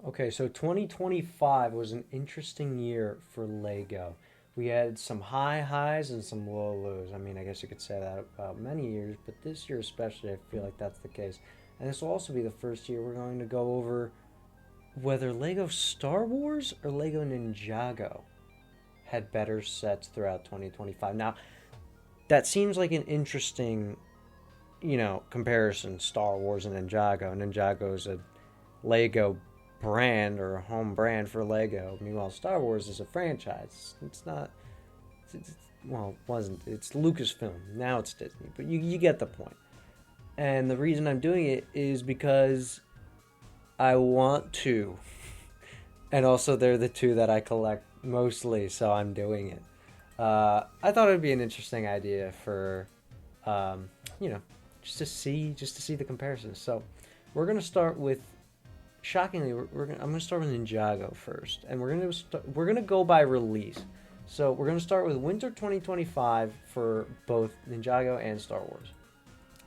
Okay, so 2025 was an interesting year for Lego. We had some high highs and some low lows. I mean, I guess you could say that about many years, but this year especially, I feel like that's the case. And this will also be the first year we're going to go over whether Lego Star Wars or Lego Ninjago had better sets throughout 2025. Now, that seems like an interesting, comparison, Star Wars and Ninjago. Ninjago is a Lego brand or a home brand for Lego. Meanwhile, Star Wars is a franchise. It's not. Well, it wasn't. It's Lucasfilm. Now it's Disney. But you get the point. And the reason I'm doing it is because I want to. And also, they're the two that I collect mostly, so I'm doing it. I thought it would be an interesting idea for, um, you know, just to see the comparisons. So, we're gonna start with shockingly, I'm gonna start with Ninjago first, and we're gonna go by release. So we're gonna start with Winter 2025 for both Ninjago and Star Wars.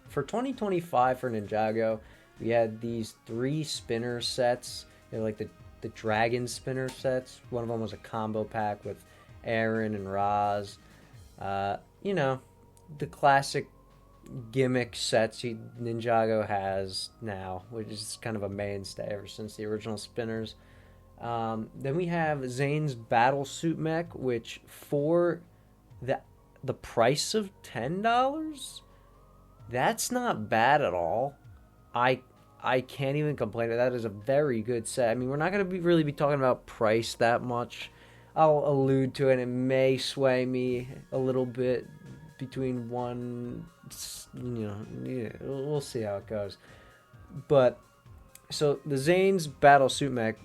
For 2025 for Ninjago, we had these three spinner sets. They're like the dragon spinner sets. One of them was a combo pack with Aaron and Roz. You know, the classic gimmick sets Ninjago has now, which is kind of a mainstay ever since the original spinners. Then we have Zane's Battle Suit Mech, which for the price of $10, that's not bad at all. I I can't even complain. That is a very good set. I mean, we're not going to really be talking about price that much. I'll allude to it. It may sway me a little bit between one, yeah, we'll see how it goes. But so the Zane's Battle Suit Mech,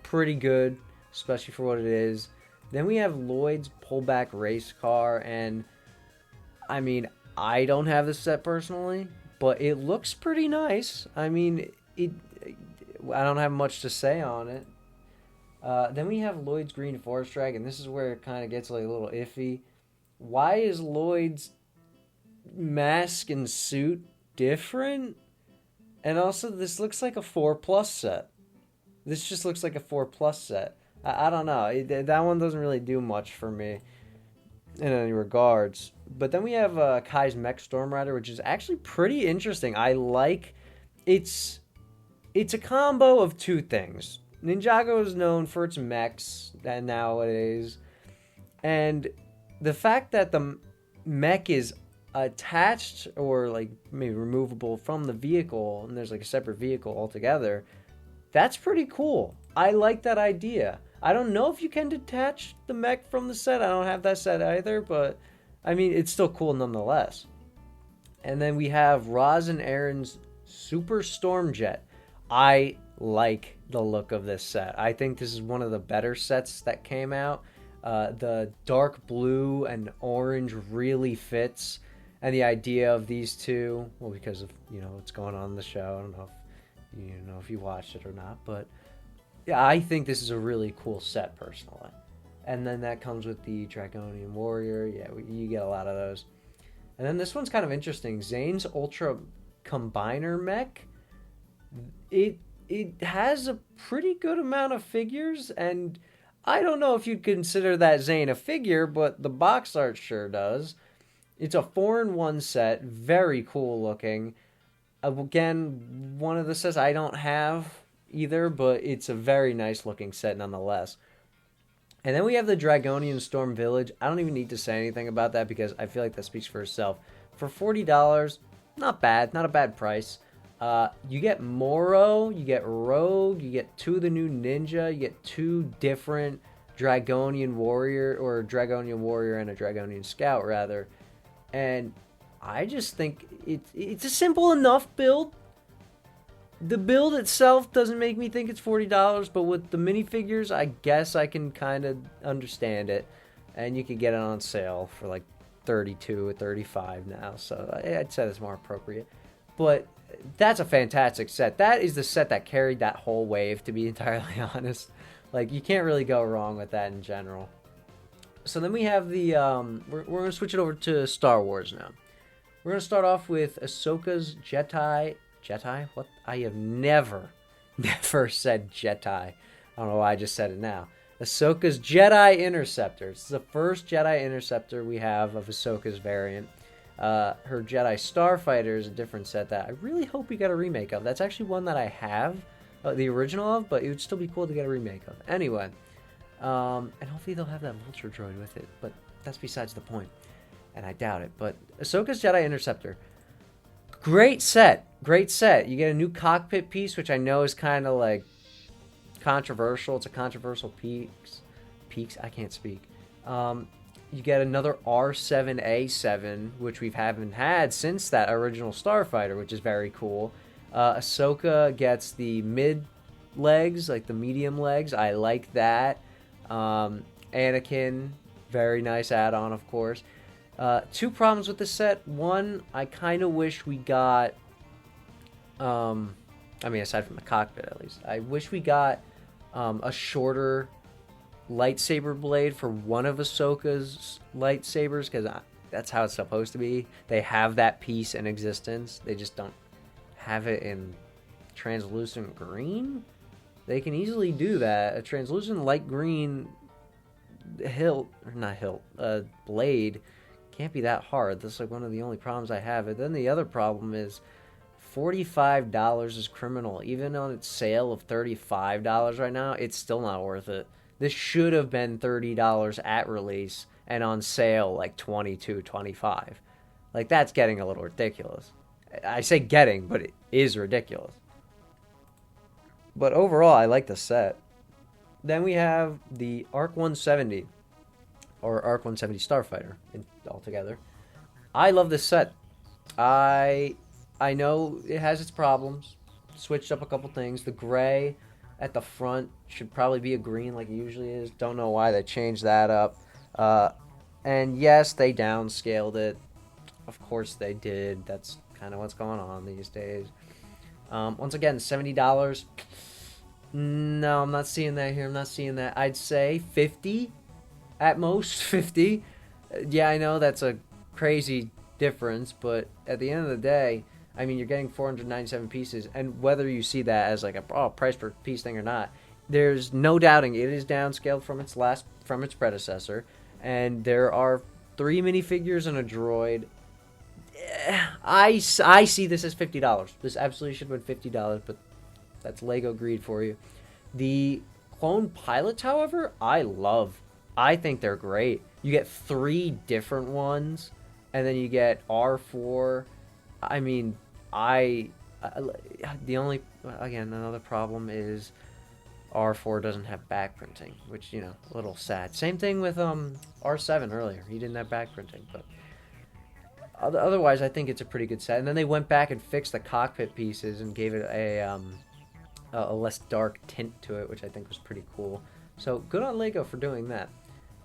pretty good, especially for what it is. Then we have Lloyd's pullback race car, and I mean, I don't have this set personally, but it looks pretty nice. I mean, I don't have much to say on it. Then we have Lloyd's Green Forest Dragon. This is where it kind of gets like a little iffy. Why is Lloyd's mask and suit different? And also, this looks like a 4 plus set. This just looks like a 4 plus set. I don't know. That one doesn't really do much for me in any regards. But then we have Kai's Mech Storm Rider, which is actually pretty interesting. I like it's a combo of two things. Ninjago is known for its mechs and nowadays, and the fact that the mech is attached or like maybe removable from the vehicle, and there's like a separate vehicle altogether. That's pretty cool. I like that idea. I don't know if you can detach the mech from the set. I don't have that set either, but I mean, it's still cool nonetheless. And then we have Roz and Aaron's Super Stormjet. I like the look of this set. I think this is one of the better sets that came out. The dark blue and orange really fits. And the idea of these two, well, because of, what's going on in the show. I don't know if you watched it or not, but yeah, I think this is a really cool set personally. And then that comes with the Dragonian Warrior. Yeah, you get a lot of those. And then this one's kind of interesting. Zane's Ultra Combiner Mech. It has a pretty good amount of figures, and I don't know if you'd consider that Zane a figure, but the box art sure does. It's a 4-in-1 set, very cool looking. Again, one of the sets I don't have either, but it's a very nice looking set nonetheless. And then we have the Dragonian Storm Village. I don't even need to say anything about that because I feel like that speaks for itself. For $40, not bad, not a bad price. You get Moro, you get Rogue, you get two of the new Ninja, you get two different Dragonian Warrior, or a Dragonian Warrior and a Dragonian Scout, rather. And I just think it's a simple enough build. The build itself doesn't make me think it's $40, but with the minifigures, I guess I can kind of understand it. And you could get it on sale for like $32 or $35 now, so I'd say that's more appropriate. But that's a fantastic set. That is the set that carried that whole wave, to be entirely honest. Like, you can't really go wrong with that in general. So then we have the, we're going to switch it over to Star Wars now. We're going to start off with Ahsoka's Jedi? What? I have never First said Jedi. I don't know why I just said it now. Ahsoka's Jedi Interceptor. It's the first Jedi Interceptor we have of Ahsoka's variant. Her Jedi Starfighter is a different set that I really hope we get a remake of. That's actually one that I have the original of, but it would still be cool to get a remake of. Anyway, and hopefully they'll have that Vulture droid with it, but that's besides the point, and I doubt it. But Ahsoka's Jedi Interceptor, great set. You get a new cockpit piece, which I know is kind of like controversial. It's a controversial piece. I can't speak. You get another R7A7, which we haven't had since that original Starfighter, which is very cool. Ahsoka gets the mid legs, like the medium legs. I like that. Anakin, very nice add-on, of course. Two problems with the set. One, I kind of wish we got... aside from the cockpit at least, I wish we got a shorter lightsaber blade for one of Ahsoka's lightsabers, because that's how it's supposed to be. They have that piece in existence. They just don't have it in translucent green. They can easily do that. A translucent light green blade can't be that hard. That's like one of the only problems I have. And then the other problem is $45 is criminal. Even on its sale of $35 right now, it's still not worth it. This should have been $30 at release, and on sale like $22, $25. Like, that's getting a little ridiculous. I say getting, but it is ridiculous. But overall, I like the set. Then we have the ARC 170, or ARC 170 Starfighter altogether. I love this set. I know it has its problems. Switched up a couple things. The gray at the front should probably be a green like it usually is. Don't know why they changed that up. And yes, they downscaled it. Of course they did. That's kind of what's going on these days. Once again, $70. No, I'm not seeing that here. I'm not seeing that. I'd say 50 at most. 50. Yeah, I know that's a crazy difference, but at the end of the day, I mean, you're getting 497 pieces, and whether you see that as like a price per piece thing or not, there's no doubting it is downscaled from its predecessor, and there are 3 minifigures and a droid. I see this as $50. This absolutely should have been $50, but that's Lego greed for you. The clone pilots, however, I love. I think they're great. You get 3 different ones, and then you get R4. I mean, another problem is R4 doesn't have back printing, which, a little sad. Same thing with R7 earlier. He didn't have back printing, but otherwise I think it's a pretty good set. And then they went back and fixed the cockpit pieces and gave it a less dark tint to it, which I think was pretty cool. So good on Lego for doing that.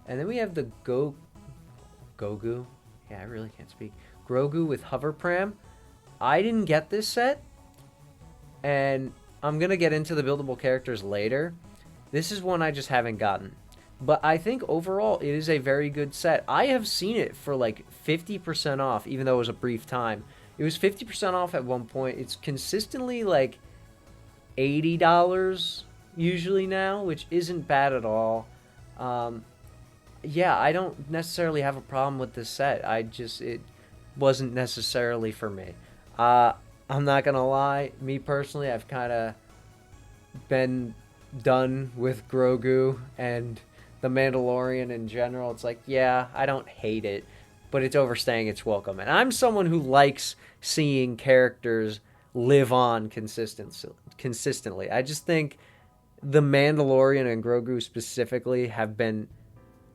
And then we have the Grogu. Yeah, I really can't speak. Grogu with hover pram. I didn't get this set, and I'm going to get into the buildable characters later. This is one I just haven't gotten. But I think overall it is a very good set. I have seen it for like 50% off, even though it was a brief time. It was 50% off at one point. It's consistently like $80 usually now, which isn't bad at all. Yeah, I don't necessarily have a problem with this set. It wasn't necessarily for me. I'm not gonna lie, me personally, I've kind of been done with Grogu and the Mandalorian in general. It's like, yeah, I don't hate it, but it's overstaying its welcome. And I'm someone who likes seeing characters live on consistently. I just think the Mandalorian and Grogu specifically have been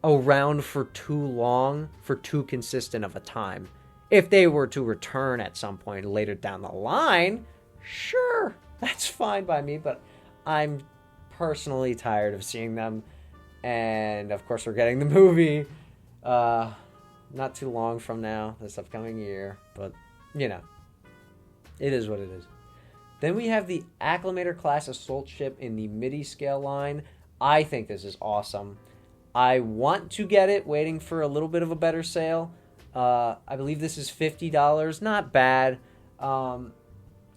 around for too long, for too consistent of a time. If they were to return at some point later down the line, sure, that's fine by me, but I'm personally tired of seeing them. And of course, we're getting the movie not too long from now, this upcoming year, but it is what it is. Then we have the Acclimator class assault ship in the MIDI scale line. I think this is awesome. I want to get it, waiting for a little bit of a better sale. I believe this is $50. Not bad.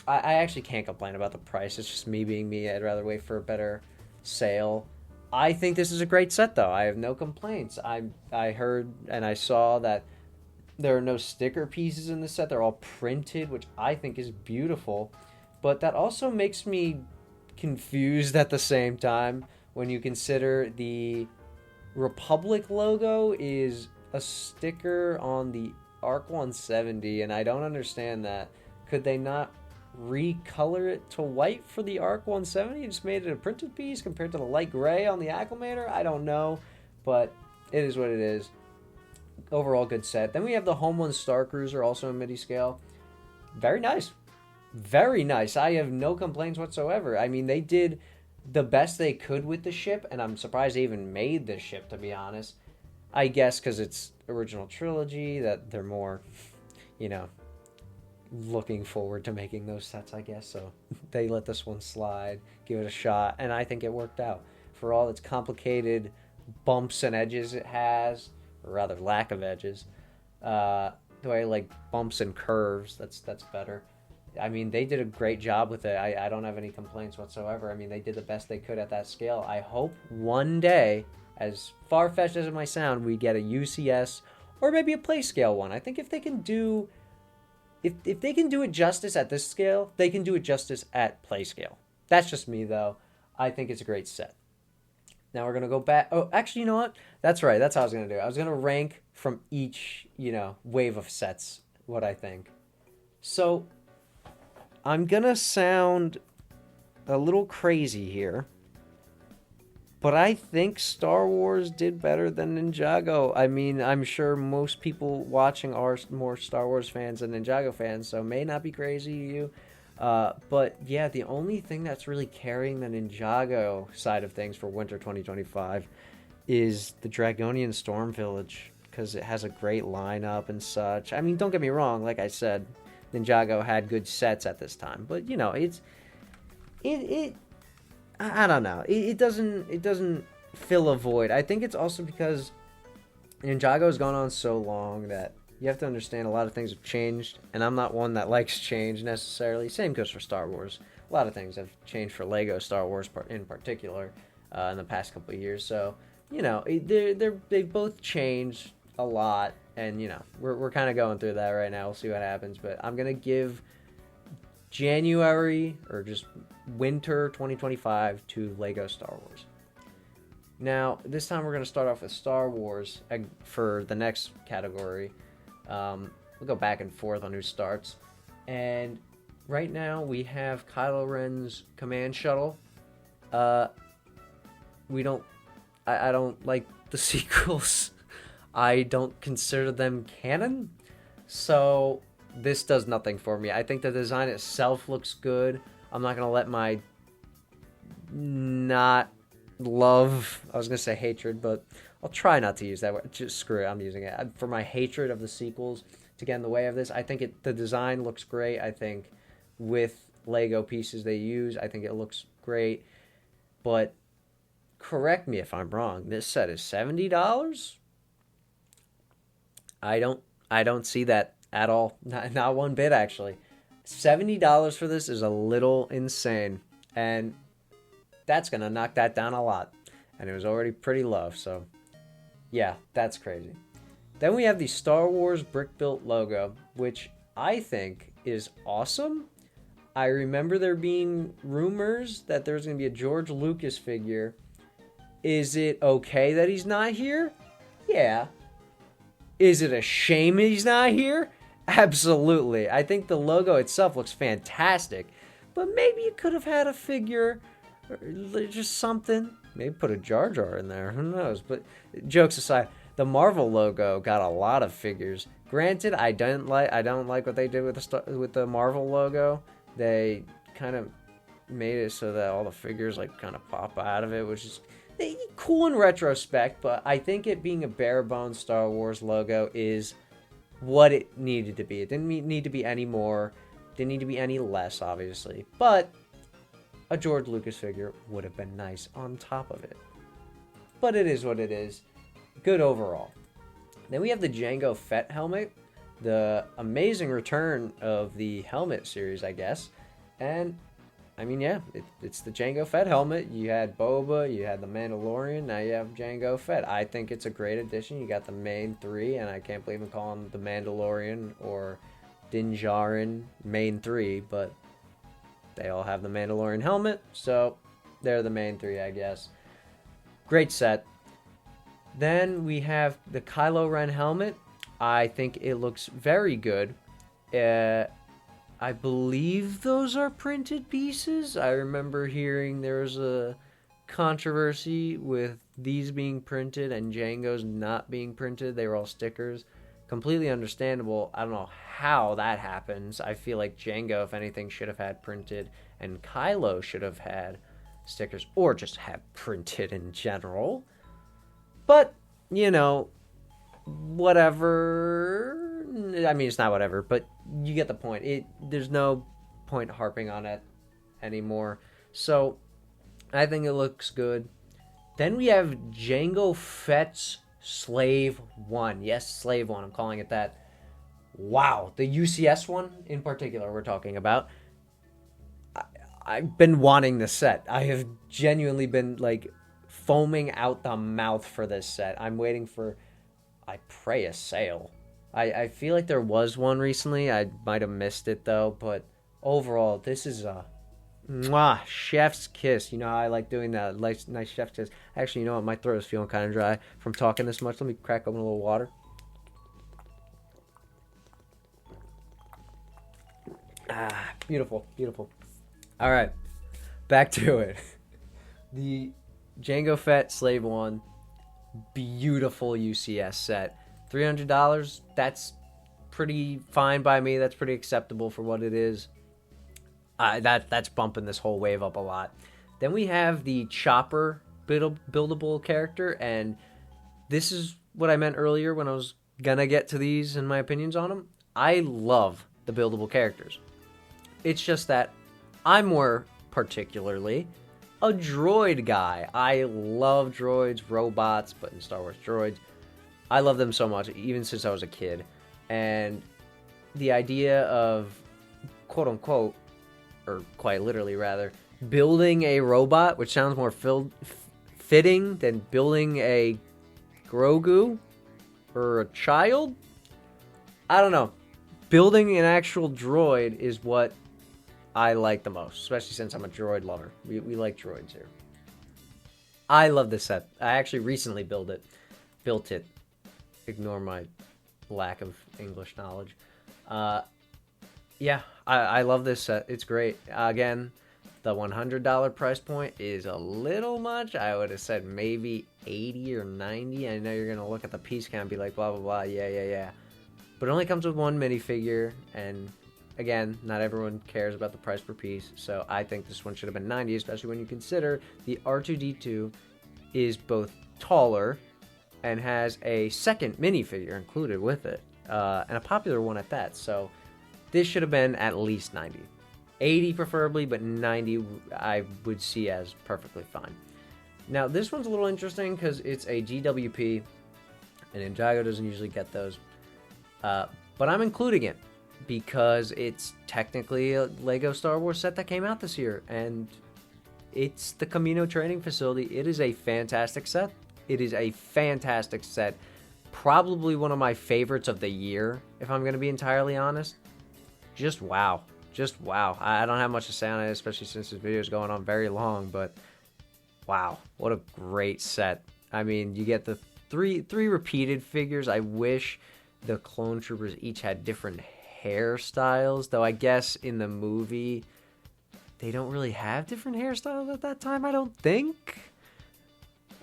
I actually can't complain about the price. It's just me being me. I'd rather wait for a better sale. I think this is a great set, though. I have no complaints. I heard and I saw that there are no sticker pieces in the set. They're all printed, which I think is beautiful. But that also makes me confused at the same time when you consider the Republic logo is a sticker on the Arc 170, and I don't understand that. Could they not recolor it to white for the Arc 170 and just made it a printed piece compared to the light gray on the Acclimator? I don't know, but it is what it is. Overall, good set. Then we have the Home One Star Cruiser, also in MIDI scale. Very nice. Very nice. I have no complaints whatsoever. I mean, they did the best they could with the ship, and I'm surprised they even made this ship, to be honest. I guess because it's original trilogy, that they're more, you know, looking forward to making those sets, I guess. So they let this one slide, give it a shot, and I think it worked out. For all its complicated bumps and edges it has, or rather lack of edges, the way like bumps and curves, that's better. I mean, they did a great job with it. I don't have any complaints whatsoever. I mean, they did the best they could at that scale. I hope one day, as far-fetched as it might sound, we get a UCS or maybe a play scale one. I think if they can do if they can do it justice at this scale, they can do it justice at play scale. That's just me, though. I think it's a great set. Now we're going to go back. Oh, actually, you know what? That's right. That's how I was going to do it. I was going to rank from each, wave of sets what I think. So I'm going to sound a little crazy here, but I think Star Wars did better than Ninjago. I mean, I'm sure most people watching are more Star Wars fans than Ninjago fans, so it may not be crazy to you. But yeah, the only thing that's really carrying the Ninjago side of things for winter 2025 is the Dragonian Storm Village, because it has a great lineup and such. I mean, don't get me wrong, like I said, Ninjago had good sets at this time, but I don't know. It doesn't fill a void. I think it's also because Ninjago has gone on so long that you have to understand a lot of things have changed, and I'm not one that likes change necessarily. Same goes for Star Wars. A lot of things have changed for Lego Star Wars in particular in the past couple of years. So, they've both changed a lot, and, we're kind of going through that right now. We'll see what happens, but I'm going to give January or just winter 2025 to Lego Star Wars. Now, this time we're going to start off with Star Wars for the next category. We'll go back and forth on who starts. And right now we have Kylo Ren's command shuttle. I don't like the sequels. I don't consider them canon. So this does nothing for me. I think the design itself looks good. I'm not going to let my not love, I was going to say hatred, but I'll try not to use that word. Just screw it, I'm using it. For my hatred of the sequels to get in the way of this, I think the design looks great. I think with Lego pieces they use, I think it looks great. But correct me if I'm wrong, this set is $70? I don't see that at all. Not one bit, actually. $70 for this is a little insane, and that's going to knock that down a lot. And it was already pretty low, so yeah, that's crazy. Then we have the Star Wars brick-built logo, which I think is awesome. I remember there being rumors that there's going to be a George Lucas figure. Is it okay that he's not here? Yeah. Is it a shame he's not here? Absolutely. I think the logo itself looks fantastic, but maybe you could have had a figure or just something. Maybe put a Jar Jar in there. Who knows? But jokes aside, the Marvel logo got a lot of figures. Granted, I don't like what they did with the Marvel logo. They kind of made it so that all the figures kind of pop out of it, which is cool in retrospect. But I think it being a bare bones Star Wars logo is what it needed to be. It didn't need to be any more, didn't need to be any less, obviously, but a George Lucas figure would have been nice on top of it. But it is what it is. Good overall. Then we have the Jango Fett helmet, the amazing return of the helmet series, I guess. And I mean, yeah, it's the Jango Fett helmet. You had Boba, you had the Mandalorian, now you have Jango Fett. I think it's a great addition. You got the main three, and I can't believe I'm calling the Mandalorian or Din Djarin main three, but they all have the Mandalorian helmet, so they're the main three, I guess. Great set. Then we have the Kylo Ren helmet. I think it looks very good. I believe those are printed pieces. I remember hearing there was a controversy with these being printed and Jango's not being printed. They were all stickers. Completely understandable. I don't know how that happens. I feel like Jango, if anything, should have had printed, and Kylo should have had stickers, or just have printed in general. But, you know, whatever. I mean, it's not whatever, but you get the point. There's no point harping on it anymore. So I think it looks good. Then we have Jango Fett's Slave 1. Yes, Slave 1. I'm calling it that. Wow. The UCS one in particular we're talking about. I've been wanting this set. I have genuinely been, like, foaming out the mouth for this set. I'm waiting for, I pray, a sale. I feel like there was one recently. I might have missed it, though. But overall, this is a mwah, chef's kiss. You know how I like doing that nice chef's kiss. Actually, you know what? My throat is feeling kind of dry from talking this much. Let me crack open a little water. Ah, beautiful, beautiful. All right, back to it. The Jango Fett Slave 1, beautiful UCS set. $300, that's pretty fine by me. That's pretty acceptable for what it is. That's bumping this whole wave up a lot. Then we have the Chopper buildable character, and this is what I meant earlier when I was gonna get to these and my opinions on them. I love the buildable characters. It's just that I'm more particularly a droid guy. I love droids, robots, but in Star Wars droids, I love them so much, even since I was a kid. And the idea of, quote unquote, or quite literally rather, building a robot, which sounds more fitting than building a Grogu or a child. I don't know. Building an actual droid is what I like the most, especially since I'm a droid lover. We like droids here. I love this set. I actually recently built it. Ignore my lack of English knowledge. Yeah, I love this set. It's great. Again, the $100 price point is a little much. I would have said maybe 80 or 90. I know you're going to look at the piece count and be like, blah, blah, blah, yeah. But it only comes with one minifigure, and again, not everyone cares about the price per piece, so I think this one should have been 90, especially when you consider the R2-D2 is both taller and has a second minifigure included with it, and a popular one at that, so this should have been at least 90. 80 preferably, but 90 I would see as perfectly fine. Now, this one's a little interesting because it's a GWP, and Ninjago doesn't usually get those, but I'm including it because it's technically a Lego Star Wars set that came out this year, and it's the Camino Training Facility. It is a fantastic set. It is a fantastic set. Probably one of my favorites of the year, if I'm going to be entirely honest. Just wow. Just wow. I don't have much to say on it, especially since this video is going on very long, but wow. What a great set. I mean, you get the three repeated figures. I wish the clone troopers each had different hairstyles, though I guess in the movie they don't really have different hairstyles at that time, I don't think.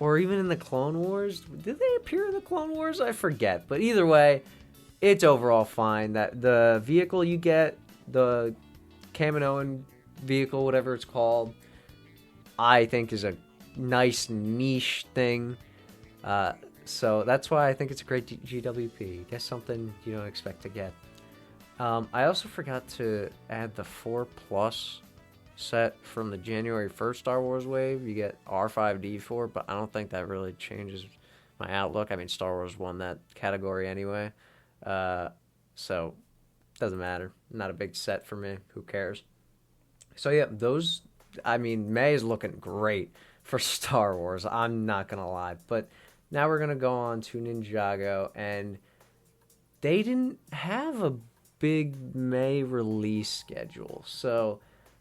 Or even in the Clone Wars. Did they appear in the Clone Wars? I forget. But either way, it's overall fine. That the vehicle you get, the Kaminoan vehicle, whatever it's called, I think is a nice niche thing. So that's why I think it's a great GWP. Guess something you don't expect to get. I also forgot to add the 4+ set from the January 1st Star Wars wave. You get R5-D4, but I don't think that really changes my outlook. I mean, Star Wars won that category anyway. So, doesn't matter. Not a big set for me. Who cares? So yeah, those. I mean, May is looking great for Star Wars. I'm not gonna lie, but now we're gonna go on to Ninjago, and they didn't have a big May release schedule. So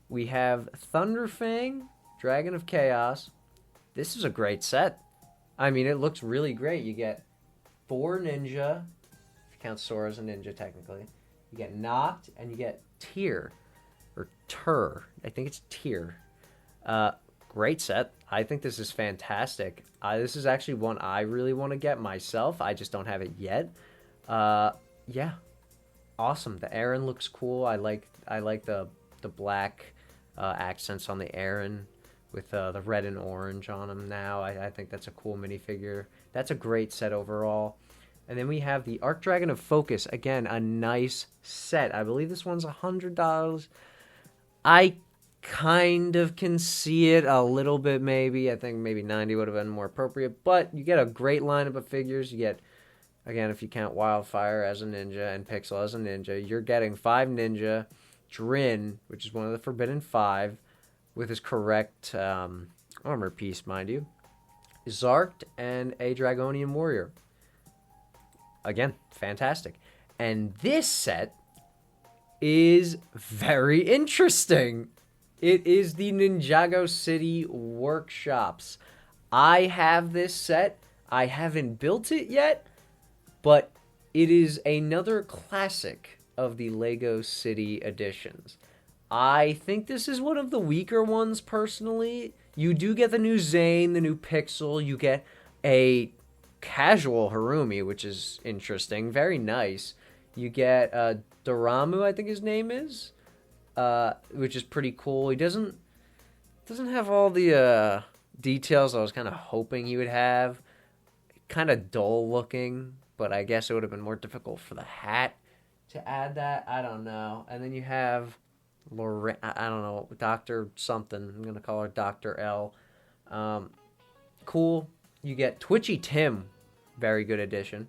we have Thunderfang, Dragon of Chaos. This is a great set. I mean, it looks really great. You get 4 ninja, if you count Sora as a ninja technically. You get Noct, and you get Tyr, or Tur. I think it's Tyr. Uh, Great set. I think this is fantastic. This is actually one I really want to get myself. I just don't have it yet. Uh, yeah, awesome. The Aaron looks cool. I like the black accents on the Aaron with the red and orange on them now. I think that's a cool minifigure. That's a great set overall. And then we have the Arc Dragon of Focus. Again, a nice set. I believe this one's $100. I kind of can see it a little bit, maybe. I think maybe 90 would have been more appropriate. But you get a great lineup of figures. You get, again, if you count Wildfire as a ninja and Pixel as a ninja, you're getting 5 ninja, Drin, which is one of the Forbidden 5, with his correct armor piece, mind you, Zarked, and a Dragonian Warrior. Again, fantastic. And this set is very interesting. It is the Ninjago City Workshops. I have this set. I haven't built it yet, but it is another classic of the Lego City editions. I think this is one of the weaker ones, personally. You do get the new Zane, the new Pixel. You get a casual Harumi, which is interesting. Very nice. You get Doramu, I think his name is, which is pretty cool. He doesn't have all the details I was kind of hoping he would have. Kind of dull looking, but I guess it would have been more difficult for the hat to add that. I don't know. And then you have I don't know, Dr. something. I'm going to call her Dr. L. Cool. You get Twitchy Tim. Very good addition.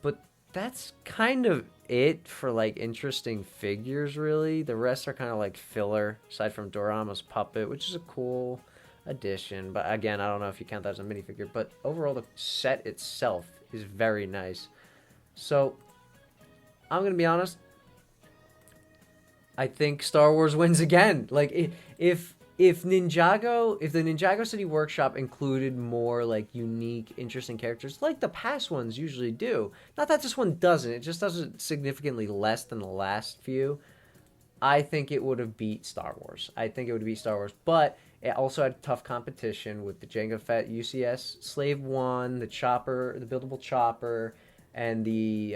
But that's kind of it for, like, interesting figures, really. The rest are kind of like filler, aside from Dorama's puppet, which is a cool addition. But again, I don't know if you count that as a minifigure. But overall, the set itself is very nice. So, I'm going to be honest. I think Star Wars wins again. Like, if the Ninjago City Workshop included more, like, unique, interesting characters, like the past ones usually do. Not that this one doesn't. It just does it significantly less than the last few. I think it would have beat Star Wars. But it also had tough competition with the Jango Fett UCS Slave 1, the Chopper, the buildable Chopper, and the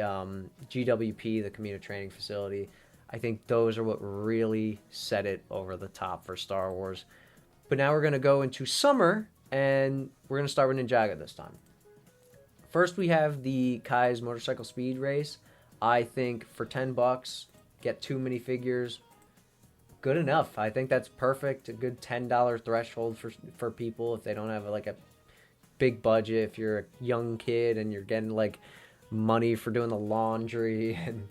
GWP, the Camino Training Facility. I think those are what really set it over the top for Star Wars. But now we're going to go into summer, and we're going to start with Ninjago this time. First, we have the Kai's Motorcycle Speed Race. I think for $10, get 2 minifigures. Good enough. I think that's perfect. A good $10 threshold for people if they don't have like a big budget. If you're a young kid and you're getting like money for doing the laundry and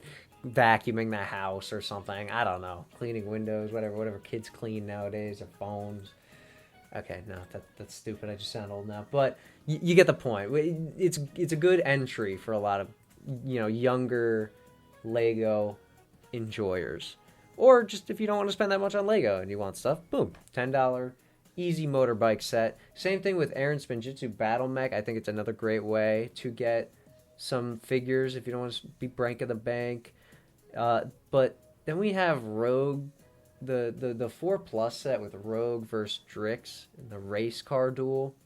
vacuuming the house or something. I don't know. Cleaning windows, whatever kids clean nowadays, or phones. Okay, no, that's stupid. I just sound old now. But you get the point. It's a good entry for a lot of, younger Lego enjoyers. Or just if you don't want to spend that much on Lego and you want stuff, boom, $10 easy motorbike set. Same thing with Aaron Spinjitzu Battle Mech. I think it's another great way to get some figures if you don't want to be breaking the bank. But then we have Rogue, the 4+ set with Rogue versus Drix in the race car duel.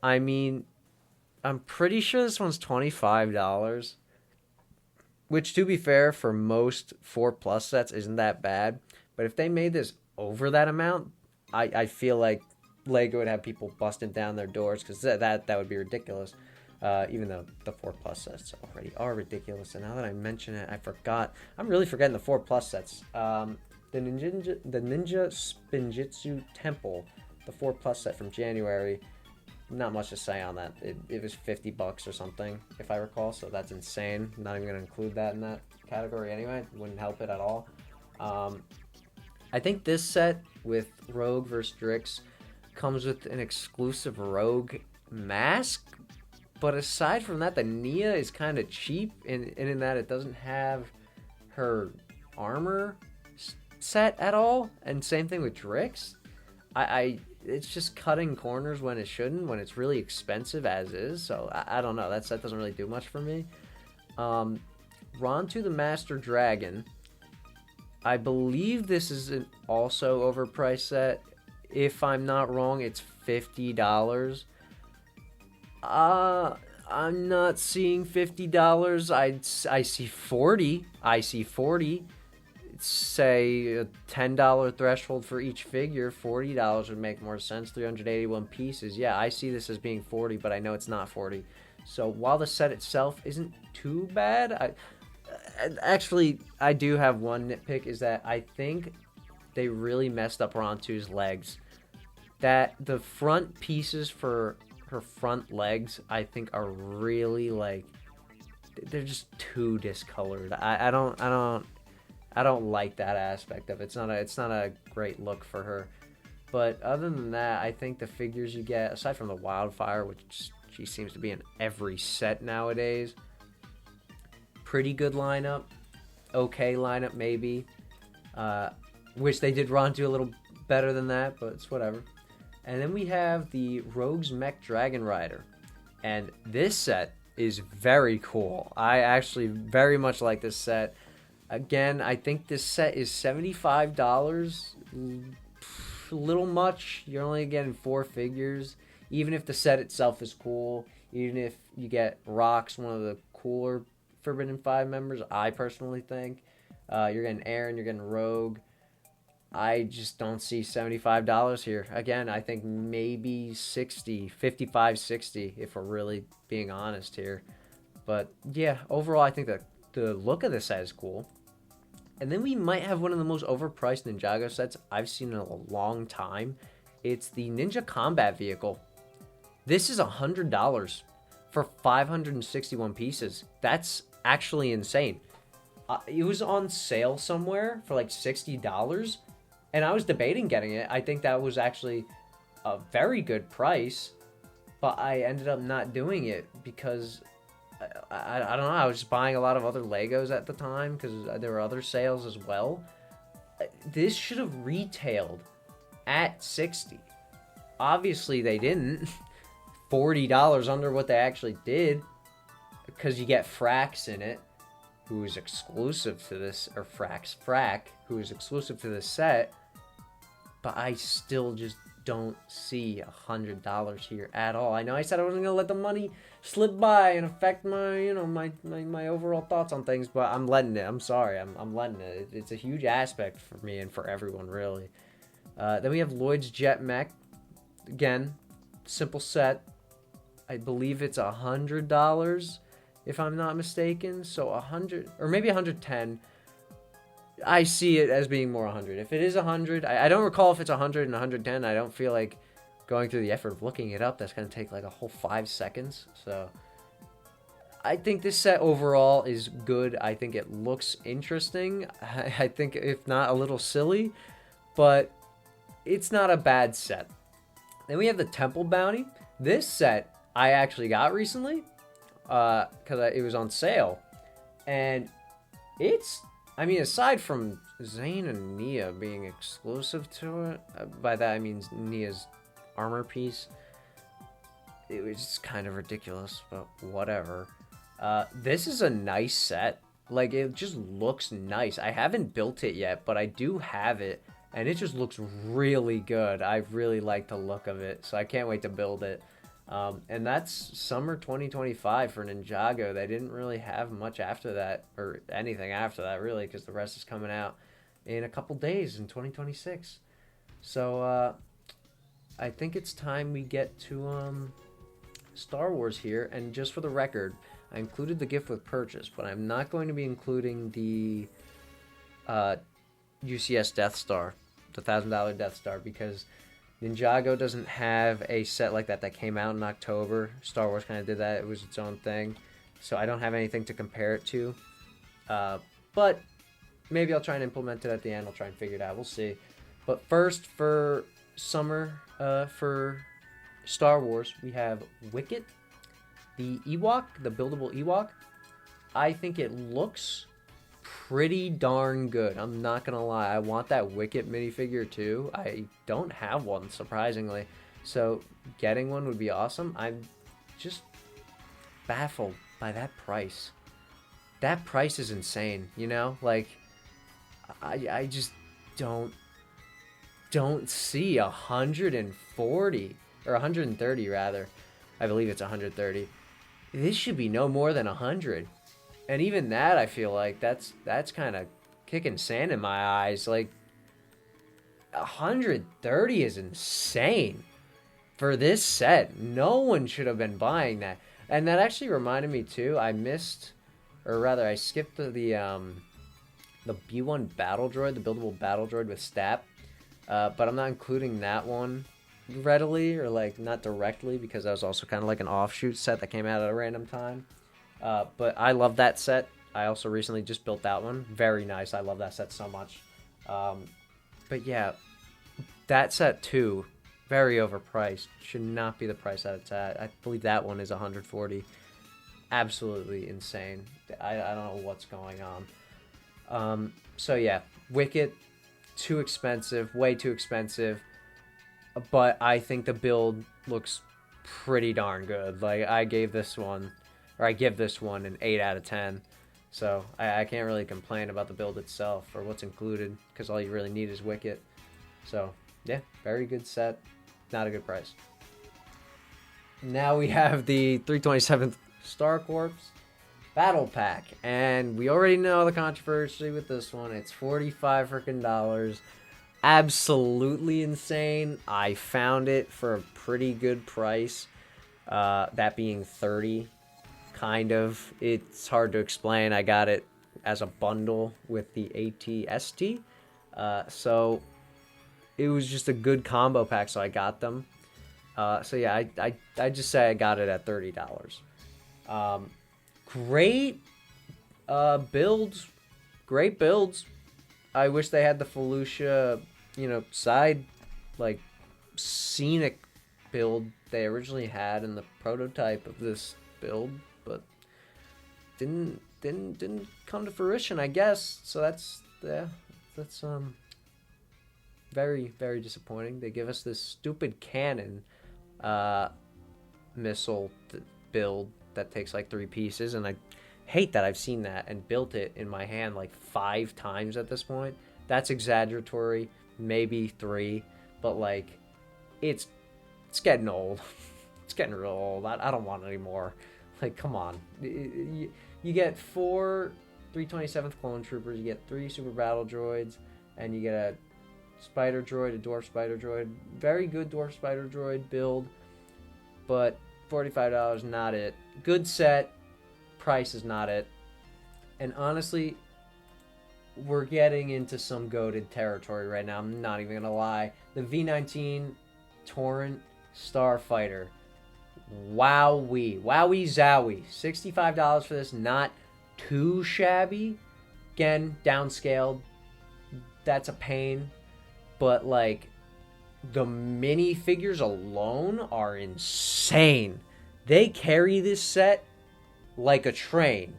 I mean, I'm pretty sure this one's $25, which, to be fair, for most 4+ sets isn't that bad. But if they made this over that amount, I feel like Lego would have people busting down their doors, because that would be ridiculous. Even though the 4+ sets already are ridiculous. And now that I mention it, I forgot. I'm really forgetting the 4+ sets. The Ninja Spinjitzu Temple, the 4+ set from January. Not much to say on that. It was $50 or something, if I recall. So that's insane. I'm not even going to include that in that category anyway. Wouldn't help it at all. I think this set with Rogue versus Drix comes with an exclusive Rogue mask. But aside from that, the Nia is kind of cheap in that it doesn't have her armor set at all. And same thing with Drix. It's just cutting corners when it shouldn't, when it's really expensive as is. So I don't know. That set doesn't really do much for me. Rontu the Master Dragon. I believe this is an also overpriced set. If I'm not wrong, it's $50. I'm not seeing $50. I see 40. I see 40. Say a $10 threshold for each figure. $40 would make more sense. 381 pieces. Yeah, I see this as being 40, but I know it's not 40. So while the set itself isn't too bad, I do have one nitpick, is that I think they really messed up Rontu's legs. That the front pieces for her front legs, I think, are really, like, they're just too discolored. I don't like that aspect of it. It's not a great look for her. But other than that, I think the figures you get, aside from the Wildfire, which she seems to be in every set nowadays, pretty good lineup. Okay lineup, maybe. Wish they did Rontu a little better than that, but it's whatever. And then we have the Rogue's Mech Dragon Rider. And this set is very cool. I actually very much like this set. Again, I think this set is $75. A little much. You're only getting 4 figures. Even if the set itself is cool. Even if you get Rox, one of the cooler Forbidden 5 members, I personally think. You're getting Aaron, you're getting Rogue. I just don't see $75 here. Again, I think maybe 60, 55, 60, if we're really being honest here. But yeah, overall, I think that the look of this set is cool. And then we might have one of the most overpriced Ninjago sets I've seen in a long time. It's the Ninja Combat Vehicle. This is $100 for 561 pieces. That's actually insane. It was on sale somewhere for like $60. And I was debating getting it. I think that was actually a very good price, but I ended up not doing it because I don't know. I was just buying a lot of other Legos at the time because there were other sales as well. This should have retailed at $60. Obviously, they didn't. $40 under what they actually did, because you get Frax in it, who is exclusive to this, or Frack, who is exclusive to this set. But I still just don't see $100 here at all. I know I said I wasn't gonna let the money slip by and affect my, my overall thoughts on things, but I'm letting it. I'm sorry, I'm letting it. It's a huge aspect for me and for everyone, really. Then we have Lloyd's Jet Mech. Again, simple set. I believe it's $100, if I'm not mistaken. So 100, or maybe 110. I see it as being more 100. If it is 100, I don't recall if it's 100 and 110. I don't feel like going through the effort of looking it up. That's going to take like a whole 5 seconds. So I think this set overall is good. I think it looks interesting. I think, if not a little silly, but it's not a bad set. Then we have the Temple Bounty. This set I actually got recently because it was on sale. And it's, I mean, aside from Zane and Nia being exclusive to it, by that I mean Nia's armor piece, it was just kind of ridiculous, but whatever. This is a nice set. Like, it just looks nice. I haven't built it yet, but I do have it, and it just looks really good. I really like the look of it, so I can't wait to build it. And that's summer 2025 for Ninjago. They didn't really have much after that, or anything after that, really, because the rest is coming out in a couple days in 2026. So I think it's time we get to Star Wars here. And just for the record, I included the gift with purchase, but I'm not going to be including the UCS Death Star, the $1,000 Death Star, because Ninjago doesn't have a set like that came out in October. Star Wars kind of did that. It was its own thing. So I don't have anything to compare it to. But maybe I'll try and implement it at the end. I'll try and figure it out. We'll see. But first, for summer, for Star Wars, we have Wicket, the Ewok, the buildable Ewok. I think it looks pretty darn good. I'm not gonna lie. I want that Wicket minifigure too. I don't have one, surprisingly. So getting one would be awesome. I'm just baffled by that price. That price is insane, you know? Like, I just don't see 140 or 130 rather. I believe it's 130. This should be no more than 100. And even that, I feel like that's kind of kicking sand in my eyes. Like, 130 is insane for this set. No one should have been buying that. And that actually reminded me too. I skipped the B1 battle droid, the buildable battle droid with Stap. But I'm not including that one readily, or like not directly, because that was also kind of like an offshoot set that came out at a random time. But I love that set. I also recently just built that one. Very nice. I love that set so much. But yeah, that set too, very overpriced. Should not be the price that it's at. I believe that one is 140. Absolutely insane. I don't know what's going on. So yeah, Wicket, too expensive, way too expensive. But I think the build looks pretty darn good. Like, I give this one an 8 out of 10. So I can't really complain about the build itself or what's included, because all you really need is Wicket. So yeah, very good set. Not a good price. Now we have the 327th Star Corps Battle Pack, and we already know the controversy with this one. It's $45 freaking. Absolutely insane. I found it for a pretty good price. That being 30, kind of. It's hard to explain. I got it as a bundle with the AT-ST. So it was just a good combo pack, so I got them. So yeah, I just say I got it at $30. Great builds. Great builds. I wish they had the Felucia, side, like, scenic build they originally had in the prototype of this build, but didn't come to fruition, I guess. So that's very, very disappointing. They give us this stupid cannon missile build that takes like 3 pieces, and I hate that I've seen that and built it in my hand like 5 times at this point. That's exaggeratory, maybe 3, but like it's getting old. It's getting real old. I don't want it anymore. Like, come on. You get 4 327th clone troopers, you get 3 super battle droids, and you get a spider droid, a dwarf spider droid. Very good dwarf spider droid build, but $45, not it. Good set, price is not it. And honestly, we're getting into some goated territory right now. I'm not even gonna lie. The V19 Torrent Starfighter. Wowee zowie. $65 for this, not too shabby. Again, downscaled. That's a pain. But like, the minifigures alone are insane. They carry this set like a train.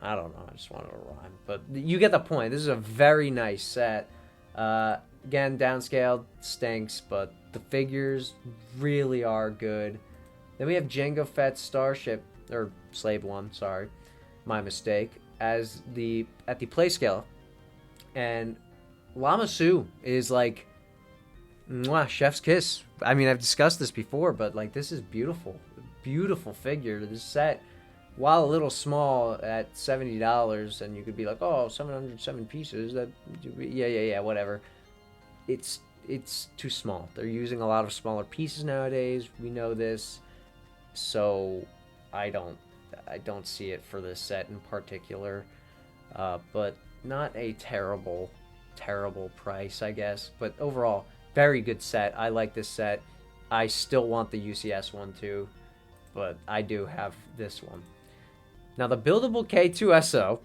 I don't know, I just wanted to rhyme. But you get the point. This is a very nice set. Again, downscaled, stinks, but the figures really are good. Then we have Jango Fett's Starship, or Slave One, sorry, my mistake, at the play scale. And Lama Su is like, mwah, chef's kiss. I mean, I've discussed this before, but like, this is beautiful. Beautiful figure. This set, while a little small at $70, and you could be like, oh, 707 pieces, that, yeah, whatever. It's too small. They're using a lot of smaller pieces nowadays. We know this. So I don't see it for this set in particular. But not a terrible price, I guess. But overall, very good set. I like this set. I still want the UCS one too, but I do have this one. Now the buildable K2SO,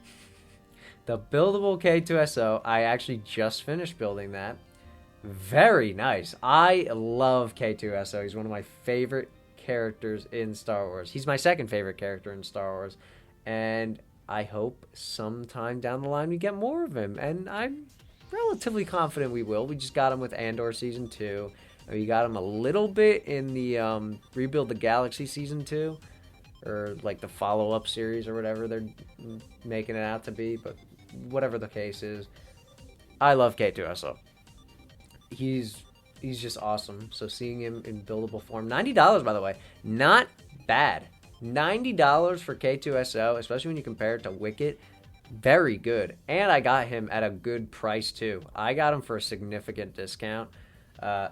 The buildable K2SO, I actually just finished building that. Very nice. I love K2SO. He's one of my favorite characters in Star Wars. He's my second favorite character in Star Wars. And I hope sometime down the line we get more of him. And I'm relatively confident we will. We just got him with Andor Season 2. We got him a little bit in the Rebuild the Galaxy Season 2. Or like the follow-up series or whatever they're making it out to be. But whatever the case is, I love K2SO. He's just awesome. So seeing him in buildable form, $90 by the way, not bad. $90 for K2SO, especially when you compare it to Wicket, very good. And I got him at a good price too. I got him for a significant discount.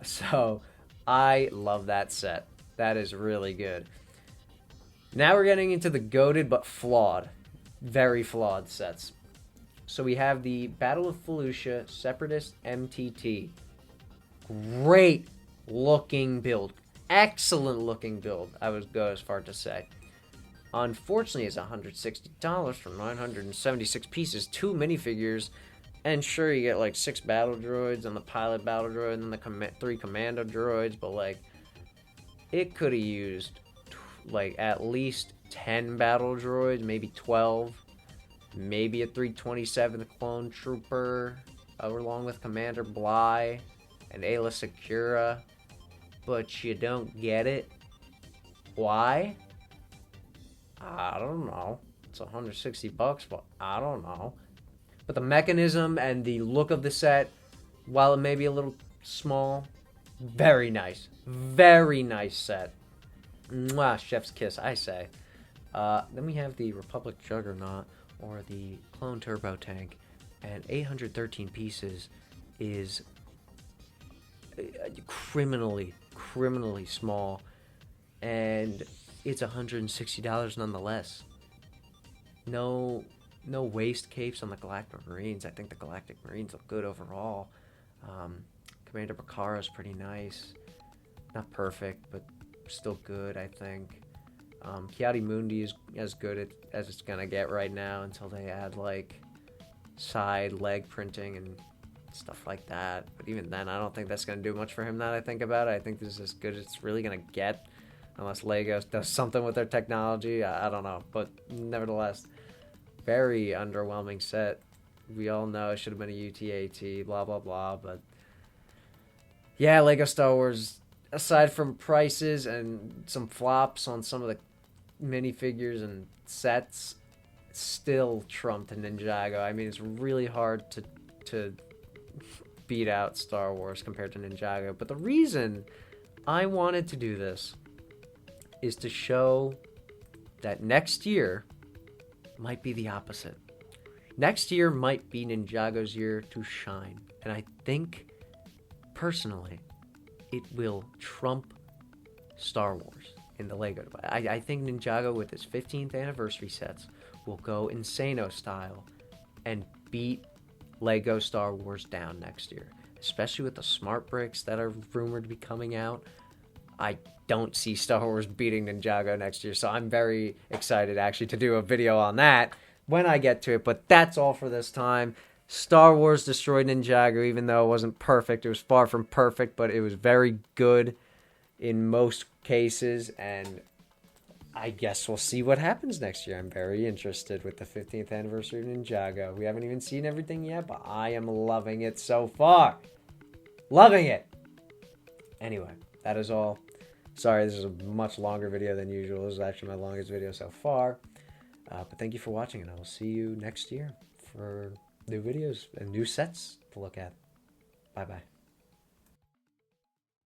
So I love that set. That is really good. Now we're getting into the goated but flawed, very flawed sets. So we have the Battle of Fallujah Separatist MTT. Great looking build. Excellent looking build, I would go as far to say. Unfortunately, it's $160 for 976 pieces, 2 minifigures, and sure, you get like 6 battle droids and the pilot battle droid and the 3 commando droids, but like, it could have used like at least 10 battle droids, maybe 12. Maybe a 327th clone trooper, along with Commander Bly and Ayla Secura, but you don't get it. Why? I don't know. It's $160, but I don't know. But the mechanism and the look of the set, while it may be a little small, very nice. Very nice set. Mwah, chef's kiss, I say. Then we have the Republic Juggernaut, or the Clone Turbo Tank, and 813 pieces is criminally small, and it's $160 nonetheless. No waist capes on the Galactic Marines. I think the Galactic Marines look good overall. Commander Bakara is pretty nice. Not perfect, but still good, I think. Kiadi Mundi is as good as it's gonna get right now until they add like side leg printing and stuff like that. But even then, I don't think that's gonna do much for him. Now that I think about it, I think this is as good as it's really gonna get, unless Lego does something with their technology. I don't know, but nevertheless, very underwhelming set. We all know it should have been a UTAT, blah blah blah. But yeah, Lego Star Wars, aside from prices and some flops on some of the minifigures and sets, still trumped Ninjago. I mean, it's really hard to beat out Star Wars compared to Ninjago. But the reason I wanted to do this is to show that next year might be the opposite. Next year might be Ninjago's year to shine. And I think, personally, it will trump Star Wars in the Lego. I think Ninjago, with its 15th anniversary sets, will go Insano style and beat Lego Star Wars down next year. Especially with the smart bricks that are rumored to be coming out. I don't see Star Wars beating Ninjago next year, so I'm very excited actually to do a video on that when I get to it. But that's all for this time. Star Wars destroyed Ninjago, even though it wasn't perfect. It was far from perfect, but it was very good in most cases, and I guess we'll see what happens next year. I'm very interested with the 15th anniversary of Ninjago. We haven't even seen everything yet, but I am loving it so far. Loving it! Anyway, that is all. Sorry, this is a much longer video than usual. This is actually my longest video so far. But thank you for watching, and I will see you next year for new videos and new sets to look at. Bye-bye.